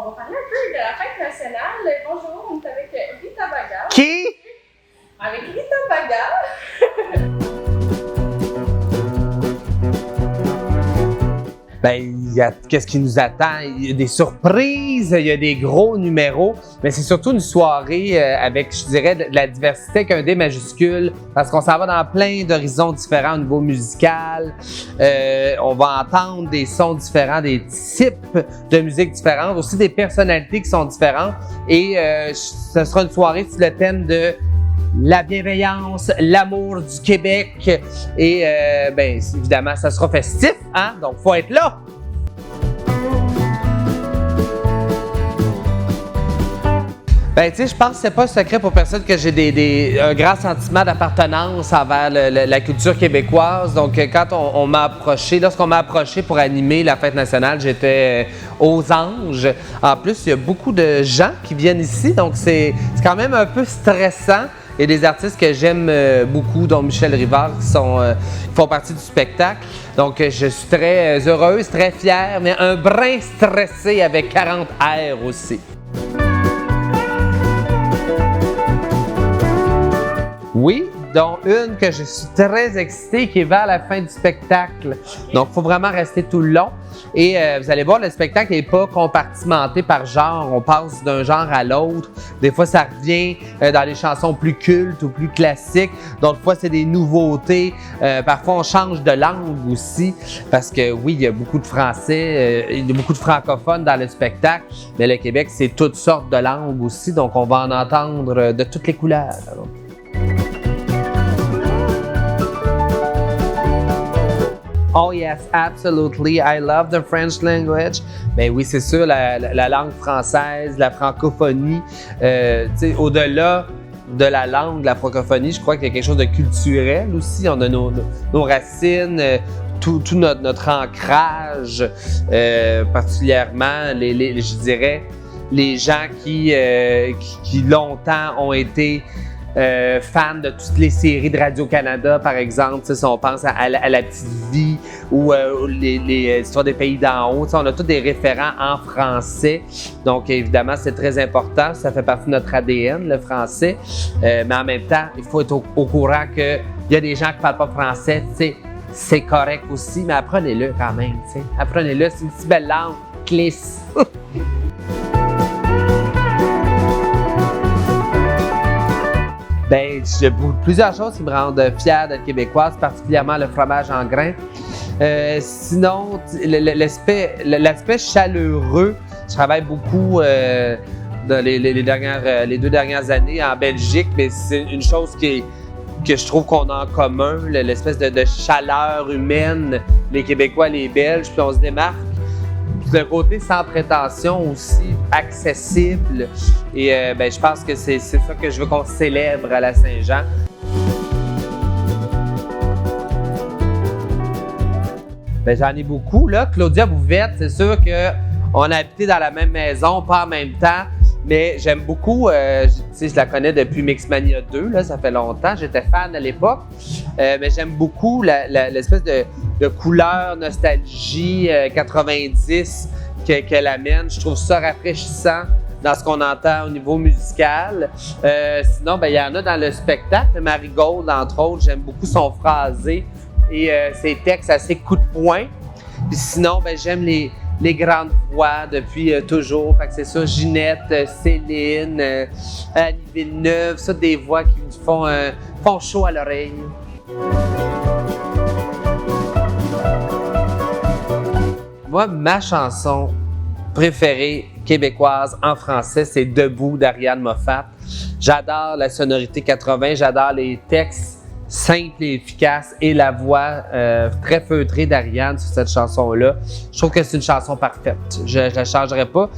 on va parler un peu de la fête nationale. Bonjour, on est avec Rita Baga. Qui? Avec Rita Baga. Qu'est-ce qui nous attend? Il y a des surprises, il y a des gros numéros, mais c'est surtout une soirée avec, je dirais, de la diversité avec un D majuscule, parce qu'on s'en va dans plein d'horizons différents au niveau musical. On va entendre des sons différents, des types de musique différentes, aussi des personnalités qui sont différentes. Et ce sera une soirée sur le thème de la bienveillance, l'amour du Québec et évidemment, ça sera festif, hein? Donc, faut être là! Je pense que c'est pas un secret pour personne que j'ai un grand sentiment d'appartenance envers la culture québécoise. Donc, quand on m'a approché, lorsqu'on m'a approché pour animer la fête nationale, j'étais aux anges. En plus, il y a beaucoup de gens qui viennent ici, donc c'est quand même un peu stressant. Il y a des artistes que j'aime beaucoup, dont Michel Rivard, qui font partie du spectacle. Donc, je suis très heureuse, très fière, mais un brin stressé avec 40 airs aussi. Oui, dont une que je suis très excitée, qui est vers la fin du spectacle. Donc, il faut vraiment rester tout le long. Et vous allez voir, le spectacle n'est pas compartimenté par genre. On passe d'un genre à l'autre. Des fois, ça revient dans les chansons plus cultes ou plus classiques. D'autres fois, c'est des nouveautés. Parfois, on change de langue aussi. Parce que oui, il y a beaucoup de français, il y a beaucoup de francophones dans le spectacle. Mais le Québec, c'est toutes sortes de langues aussi. Donc, on va en entendre de toutes les couleurs. Oh yes, absolutely. I love the French language. Ben oui, c'est sûr, la langue française, la francophonie. Au-delà de la langue, de la francophonie, je crois qu'il y a quelque chose de culturel aussi. On a nos racines, tout notre ancrage, particulièrement, je dirais, les gens qui longtemps ont été fans de toutes les séries de Radio-Canada, par exemple, si on pense à La Petite Vie ou les histoires des pays d'en haut, on a tous des référents en français. Donc, évidemment, c'est très important. Ça fait partie de notre ADN, le français. Mais en même temps, il faut être au courant qu'il y a des gens qui ne parlent pas français. C'est correct aussi, mais apprenez-le quand même. Apprenez-le, c'est une si belle langue. Cliss! Il y a plusieurs choses qui me rendent fière d'être québécoise, particulièrement le fromage en grains. Sinon, l'aspect chaleureux, je travaille beaucoup dans les 2 dernières années en Belgique, mais c'est une chose que je trouve qu'on a en commun, l'espèce de chaleur humaine, les Québécois, les Belges, puis on se démarque. Le côté sans prétention aussi, accessible. Et je pense que c'est ça que je veux qu'on célèbre à la Saint-Jean. J'en ai beaucoup, là. Claudia Bouvette, c'est sûr qu'on a habité dans la même maison, pas en même temps, mais j'aime beaucoup, je la connais depuis Mixmania 2, là, ça fait longtemps, j'étais fan à l'époque, mais j'aime beaucoup l'espèce de couleur, nostalgie 90 qu'elle amène. Je trouve ça rafraîchissant dans ce qu'on entend au niveau musical. Sinon, il y en a dans le spectacle. Marigold, entre autres, j'aime beaucoup son phrasé et ses textes assez coup de poing. Puis sinon, j'aime les grandes voix depuis toujours. Fait que c'est ça, Ginette, Céline, Annie Villeneuve, ça, des voix qui font chaud à l'oreille. Moi, ma chanson préférée québécoise en français, c'est Debout d'Ariane Moffat. J'adore la sonorité 80, j'adore les textes simples et efficaces et la voix très feutrée d'Ariane sur cette chanson-là. Je trouve que c'est une chanson parfaite. Je ne la changerai pas.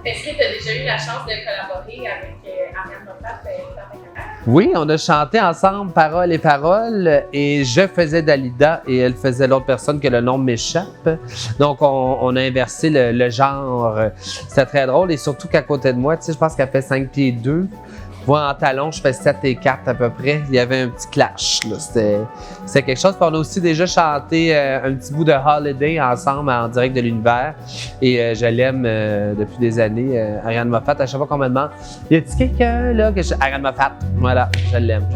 Est-ce que tu as déjà eu la chance de collaborer avec Ariane Moffat dans ta carrière? Oui, on a chanté ensemble Paroles et Paroles et je faisais Dalida et elle faisait l'autre personne que le nom m'échappe. Donc, on a inversé le genre. C'était très drôle et surtout qu'à côté de moi, je pense qu'elle fait 5 pieds 2. Moi, en talon, je fais 7 et 4 à peu près. Il y avait un petit clash. Là. C'était quelque chose. Puis on a aussi déjà chanté un petit bout de Holiday ensemble en direct de l'univers. Et je l'aime depuis des années, Ariane Moffat. À chaque fois qu'on me demande, y a-t-il quelqu'un là que je... Ariane Moffat, voilà, je l'aime.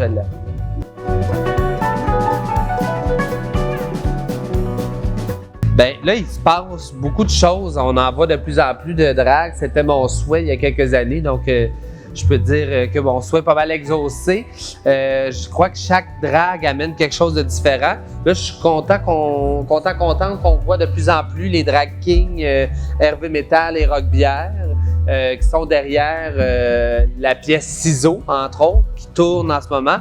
Ben là, il se passe beaucoup de choses. On en voit de plus en plus de drague. C'était mon souhait il y a quelques années, donc je peux dire que mon souhait est pas mal exaucé. Je crois que chaque drague amène quelque chose de différent. Là, je suis contente qu'on voit de plus en plus les drag kings, Hervé Metal et Rock Bière, qui sont derrière la pièce Ciseaux, entre autres, qui tourne en ce moment.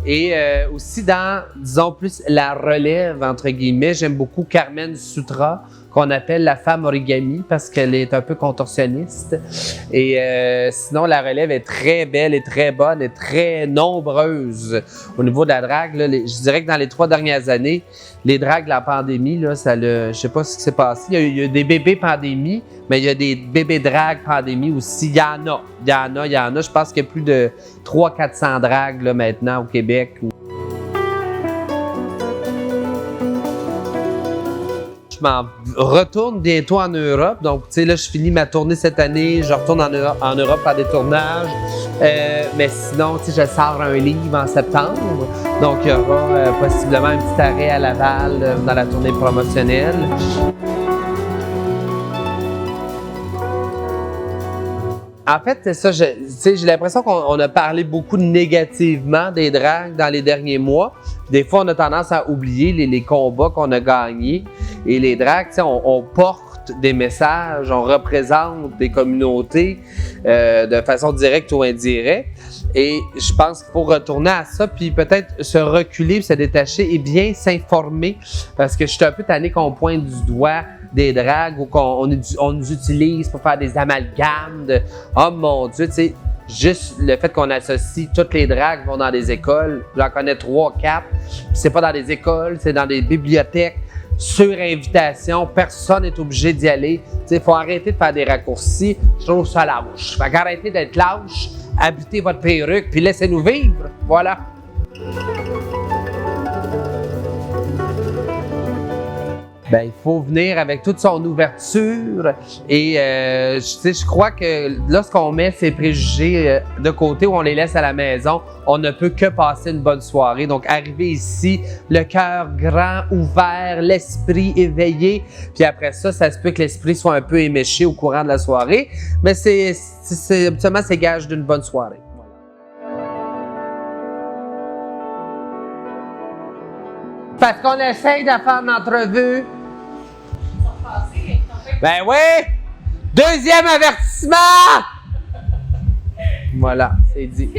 Et aussi dans, disons plus, la relève, entre guillemets, j'aime beaucoup Carmen Sutra, qu'on appelle la femme origami parce qu'elle est un peu contorsionniste. Et sinon, la relève est très belle et très bonne et très nombreuse au niveau de la drague. Là, je dirais que dans les 3 dernières années, les dragues de la pandémie, là, je sais pas ce qui s'est passé. Il y a des bébés pandémie, mais il y a des bébés dragues pandémie aussi. Il y en a. Je pense qu'il y a plus de 300-400 dragues là, maintenant au Québec. Je m'en retourne bientôt en Europe. Donc, tu sais, là, je finis ma tournée cette année. Je retourne en Europe faire des tournages. Mais sinon, tu sais, je sors un livre en septembre. Donc, il y aura possiblement un petit arrêt à Laval dans la tournée promotionnelle. En fait, c'est ça. J'ai l'impression qu'on a parlé beaucoup négativement des dragues dans les derniers mois. Des fois, on a tendance à oublier les combats qu'on a gagnés. Et les dragues, on porte des messages, on représente des communautés de façon directe ou indirecte. Et je pense qu'il faut retourner à ça, puis peut-être se reculer, se détacher et bien s'informer. Parce que je suis un peu tanné qu'on pointe du doigt des dragues ou qu'on nous utilise pour faire des amalgames de « Oh mon Dieu, tu sais, juste le fait qu'on associe toutes les dragues vont dans des écoles. J'en connais 3, 4. C'est pas dans des écoles, c'est dans des bibliothèques. Sur invitation, personne n'est obligé d'y aller. Il faut arrêter de faire des raccourcis. Je trouve ça lâche. Fait qu'arrêtez d'être lâche, habitez votre perruque, puis laissez-nous vivre. Voilà. Ben, il faut venir avec toute son ouverture et je crois que lorsqu'on met ses préjugés de côté ou on les laisse à la maison, on ne peut que passer une bonne soirée. Donc, arriver ici, le cœur grand, ouvert, l'esprit éveillé, puis après ça se peut que l'esprit soit un peu éméché au courant de la soirée, mais habituellement, c'est gage d'une bonne soirée. Parce qu'on essaye de faire une entrevue. Ben oui! 2e avertissement! Voilà, c'est dit.